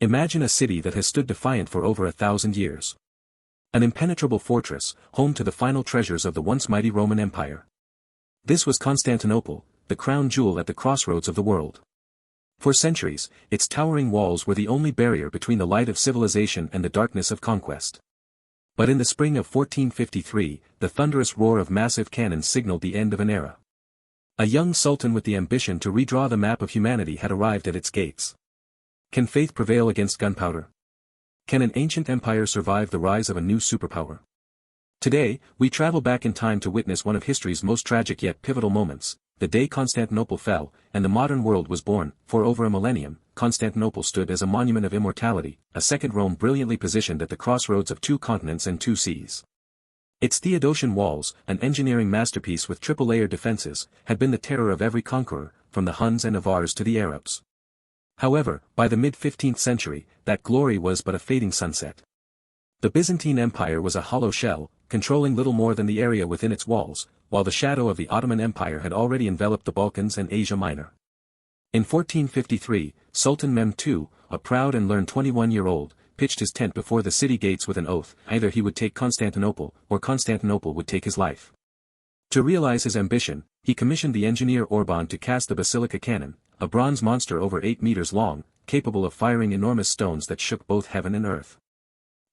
Imagine a city that has stood defiant for over 1,000 years. An impenetrable fortress, home to the final treasures of the once mighty Roman Empire. This was Constantinople, the crown jewel at the crossroads of the world. For centuries, its towering walls were the only barrier between the light of civilization and the darkness of conquest. But in the spring of 1453, the thunderous roar of massive cannon signaled the end of an era. A young sultan with the ambition to redraw the map of humanity had arrived at its gates. Can faith prevail against gunpowder? Can an ancient empire survive the rise of a new superpower? Today, we travel back in time to witness one of history's most tragic yet pivotal moments, the day Constantinople fell, and the modern world was born. For over a millennium, Constantinople stood as a monument of immortality, a second Rome brilliantly positioned at the crossroads of two continents and two seas. Its Theodosian Walls, an engineering masterpiece with triple-layered defenses, had been the terror of every conqueror, from the Huns and Avars to the Arabs. However, by the mid-15th century, that glory was but a fading sunset. The Byzantine Empire was a hollow shell, controlling little more than the area within its walls, while the shadow of the Ottoman Empire had already enveloped the Balkans and Asia Minor. In 1453, Sultan Mehmed II, a proud and learned 21-year-old, pitched his tent before the city gates with an oath: either he would take Constantinople, or Constantinople would take his life. To realize his ambition, he commissioned the engineer Orban to cast the Basilica cannon, a bronze monster over 8 meters long, capable of firing enormous stones that shook both heaven and earth.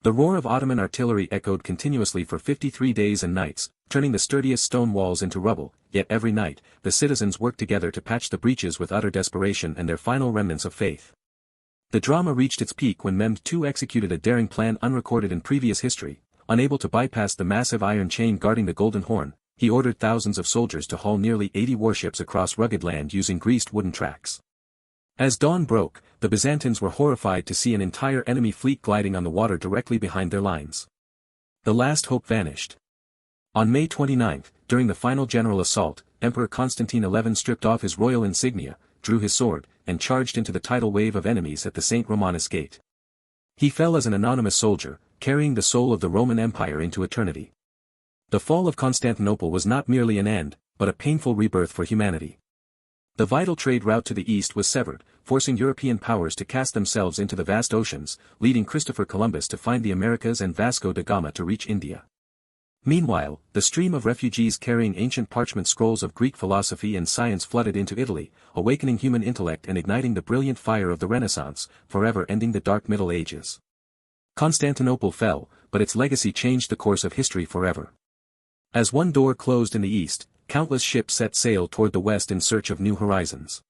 The roar of Ottoman artillery echoed continuously for 53 days and nights, turning the sturdiest stone walls into rubble, yet every night, the citizens worked together to patch the breaches with utter desperation and their final remnants of faith. The drama reached its peak when Mehmed II executed a daring plan unrecorded in previous history. Unable to bypass the massive iron chain guarding the Golden Horn, he ordered thousands of soldiers to haul nearly 80 warships across rugged land using greased wooden tracks. As dawn broke, the Byzantines were horrified to see an entire enemy fleet gliding on the water directly behind their lines. The last hope vanished. On May 29, during the final general assault, Emperor Constantine XI stripped off his royal insignia, drew his sword, and charged into the tidal wave of enemies at the St. Romanus Gate. He fell as an anonymous soldier, carrying the soul of the Roman Empire into eternity. The fall of Constantinople was not merely an end, but a painful rebirth for humanity. The vital trade route to the east was severed, forcing European powers to cast themselves into the vast oceans, leading Christopher Columbus to find the Americas and Vasco da Gama to reach India. Meanwhile, the stream of refugees carrying ancient parchment scrolls of Greek philosophy and science flooded into Italy, awakening human intellect and igniting the brilliant fire of the Renaissance, forever ending the dark Middle Ages. Constantinople fell, but its legacy changed the course of history forever. As one door closed in the east, countless ships set sail toward the west in search of new horizons.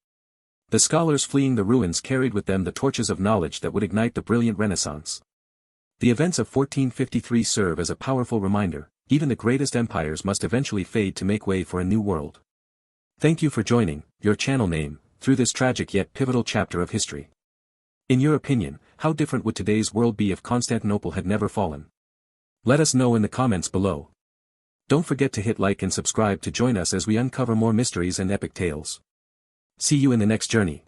The scholars fleeing the ruins carried with them the torches of knowledge that would ignite the brilliant Renaissance. The events of 1453 serve as a powerful reminder: even the greatest empires must eventually fade to make way for a new world. Thank you for joining, your channel name, through this tragic yet pivotal chapter of history. In your opinion, how different would today's world be if Constantinople had never fallen? Let us know in the comments below. Don't forget to hit like and subscribe to join us as we uncover more mysteries and epic tales. See you in the next journey.